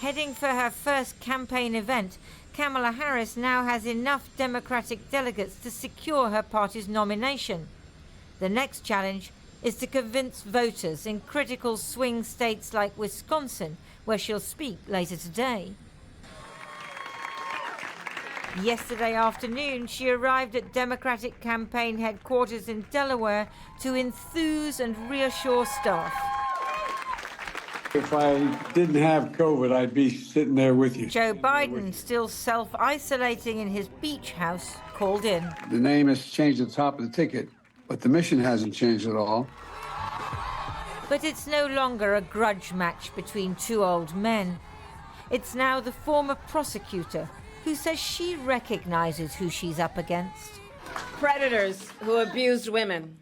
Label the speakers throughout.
Speaker 1: Heading for her first campaign event, Kamala Harris now has enough Democratic delegates to secure her party's nomination. The next challenge is to convince voters in critical swing states like Wisconsin, where she'll speak later today. Yesterday afternoon, she arrived at Democratic campaign headquarters in Delaware to enthuse and reassure staff.
Speaker 2: If I didn't have COVID, I'd be sitting there with you.
Speaker 1: Joe Biden, still self-isolating in his beach house, called in.
Speaker 2: The name has changed at the top of the ticket, but the mission hasn't changed at all.
Speaker 1: But it's no longer a grudge match between two old men. It's now the former prosecutor who says she recognizes who she's up against.
Speaker 3: Predators who abused women.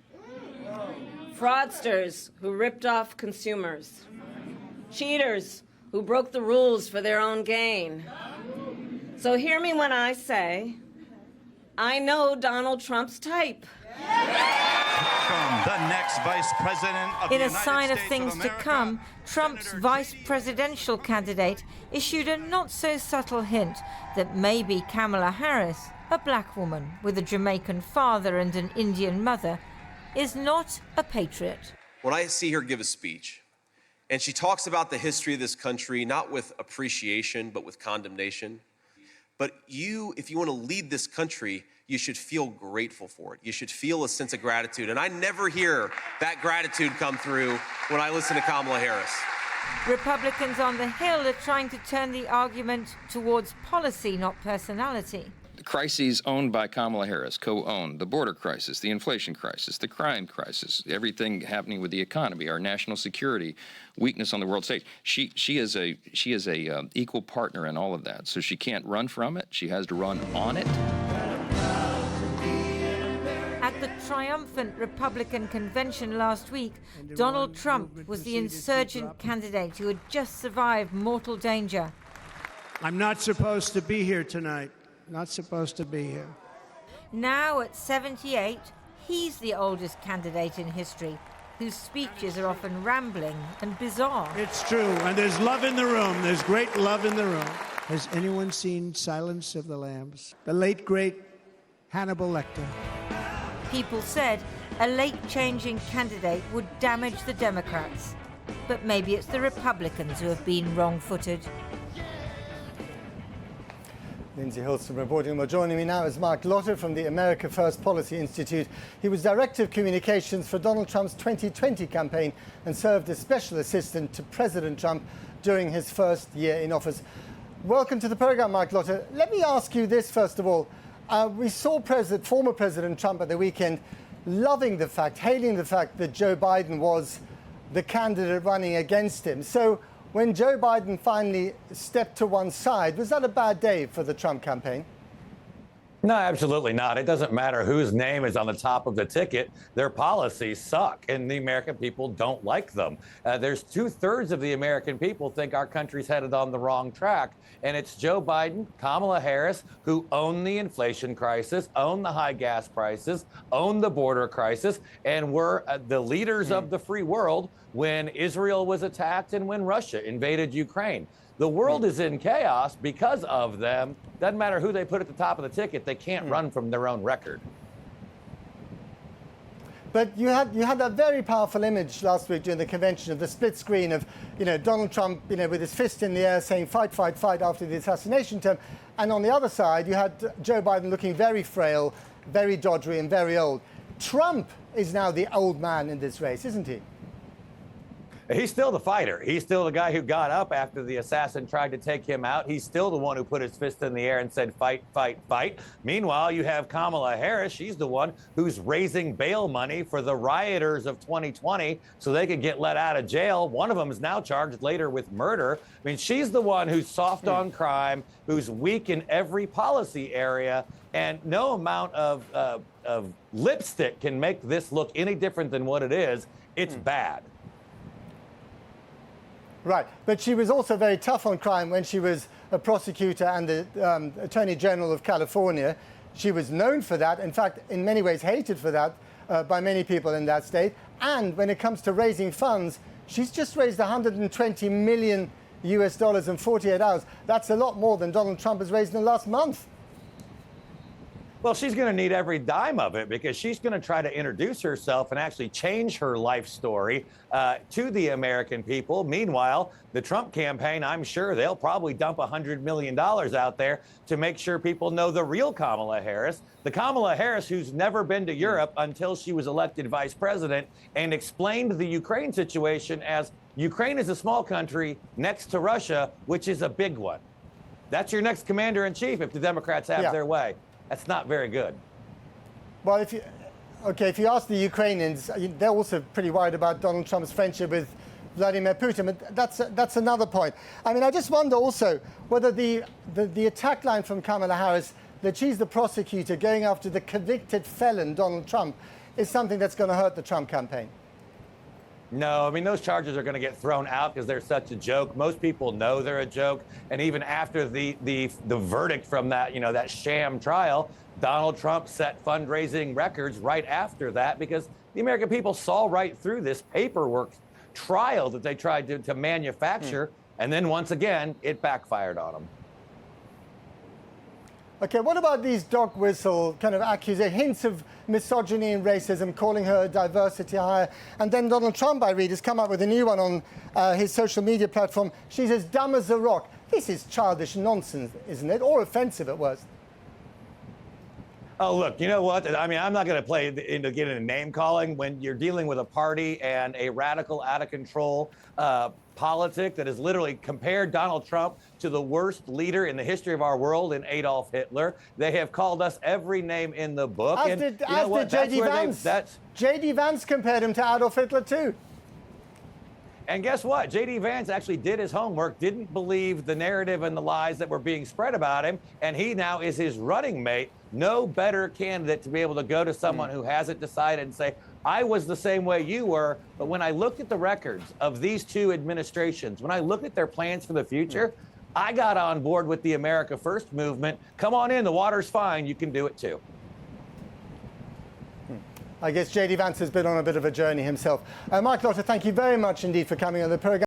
Speaker 3: Fraudsters who ripped off consumers. Cheaters who broke the rules for their own gain. So hear me when I say, I know Donald Trump's type.
Speaker 4: The next vice president of the
Speaker 1: In a
Speaker 4: United
Speaker 1: sign of
Speaker 4: States
Speaker 1: things
Speaker 4: America,
Speaker 1: to come, Trump's
Speaker 4: Senator
Speaker 1: vice presidential candidate issued a not-so-subtle hint that maybe Kamala Harris, a black woman with a Jamaican father and an Indian mother, is not a patriot.
Speaker 5: When I see her give a speech, and she talks about the history of this country, not with appreciation, but with condemnation. But if you want to lead this country, you should feel grateful for it. You should feel a sense of gratitude. And I never hear that gratitude come through when I listen to Kamala Harris.
Speaker 1: Republicans on the Hill are trying to turn the argument towards policy, not personality.
Speaker 6: The crises owned by Kamala Harris, co-owned, the border crisis, the inflation crisis, the crime crisis, everything happening with the economy, our national security, weakness on the world stage. She is a equal partner in all of that. So she can't run from it. She has to run on it.
Speaker 1: At the triumphant Republican convention last week, Donald Trump was the insurgent candidate who had just survived mortal danger.
Speaker 7: I'm not supposed to be here tonight. Not supposed to be here.
Speaker 1: Now at 78, he's the oldest candidate in history, whose speeches are often rambling and bizarre.
Speaker 7: It's true, and there's love in the room. There's great love in the room. Has anyone seen Silence of the Lambs? The late, great Hannibal Lecter.
Speaker 1: People said a late-changing candidate would damage the Democrats. But maybe it's the Republicans who have been wrong-footed.
Speaker 8: Lindsay Hilston reporting. Well, joining me now is Mark Lotter from the America First Policy Institute. He was Director of Communications for Donald Trump's 2020 campaign and served as Special Assistant to President Trump during his first year in office. Welcome to the program, Mark Lotter. Let me ask you this, first of all. We saw former President Trump at the weekend hailing the fact that Joe Biden was the candidate running against him. So when Joe Biden finally stepped to one side, was that a bad day for the Trump campaign?
Speaker 9: No, absolutely not. It doesn't matter whose name is on the top of the ticket. Their policies suck, and the American people don't like them. There's 2/3 of the American people think our country's headed on the wrong track, and it's Joe Biden, Kamala Harris, who own the inflation crisis, own the high gas prices, own the border crisis, and were the leaders of the free world when Israel was attacked and when Russia invaded Ukraine. The world is in chaos because of them. Doesn't matter who they put at the top of the ticket, they can't run from their own record.
Speaker 8: But you had that very powerful image last week during the convention of the split screen of, Donald Trump, with his fist in the air saying fight, fight, fight after the assassination attempt. And on the other side, you had Joe Biden looking very frail, very doddery and very old. Trump is now the old man in this race, isn't he?
Speaker 9: He's still the fighter. He's still the guy who got up after the assassin tried to take him out. He's still the one who put his fist in the air and said, fight, fight, fight. Meanwhile, you have Kamala Harris. She's the one who's raising bail money for the rioters of 2020 so they could get let out of jail. One of them is now charged later with murder. I mean, she's the one who's soft on crime, who's weak in every policy area. And no amount of lipstick can make this look any different than what it is. It's bad.
Speaker 8: Right, but she was also very tough on crime when she was a prosecutor and the Attorney General of California. She was known for that, in fact, in many ways hated for that by many people in that state. And when it comes to raising funds, she's just raised $120 million US dollars in 48 hours. That's a lot more than Donald Trump has raised in the last month.
Speaker 9: Well, she's going to need every dime of it because she's going to try to introduce herself and actually change her life story to the American people. Meanwhile, the Trump campaign, I'm sure they'll probably dump $100 million out there to make sure people know the real Kamala Harris, the Kamala Harris who's never been to Europe until she was elected vice president and explained the Ukraine situation as Ukraine is a small country next to Russia, which is a big one. That's your next commander in chief if the Democrats have their way. That's not very good.
Speaker 8: Well, if you ask the Ukrainians, they're also pretty worried about Donald Trump's friendship with Vladimir Putin. But that's another point. I mean, I just wonder also whether the attack line from Kamala Harris that she's the prosecutor going after the convicted felon Donald Trump is something that's going to hurt the Trump campaign.
Speaker 9: No, I mean, those charges are going to get thrown out because they're such a joke. Most people know they're a joke. And even after the verdict from that, that sham trial, Donald Trump set fundraising records right after that because the American people saw right through this paperwork trial that they tried to manufacture. And then once again, it backfired on them.
Speaker 8: Okay, what about these dog whistle kind of accusations, hints of misogyny and racism, calling her a diversity hire? And then Donald Trump, I read, has come up with a new one on his social media platform. She's as dumb as a rock. This is childish nonsense, isn't it? Or offensive at worst.
Speaker 9: Oh, look, you know what? I mean, I'm not going to play into getting a name calling when you're dealing with a party and a radical, out of control politic that has literally compared Donald Trump to the worst leader in the history of our world in Adolf Hitler. They have called us every name in the book.
Speaker 8: As did J.D. Vance. J.D. Vance compared him to Adolf Hitler, too.
Speaker 9: And guess what? J.D. Vance actually did his homework, didn't believe the narrative and the lies that were being spread about him, and he now is his running mate. No better candidate to be able to go to someone who hasn't decided and say, I was the same way you were, but when I looked at the records of these two administrations, when I looked at their plans for the future, I got on board with the America First movement. Come on in, the water's fine, you can do it too.
Speaker 8: I guess J.D. Vance has been on a bit of a journey himself. Mark Lotter, thank you very much indeed for coming on the program.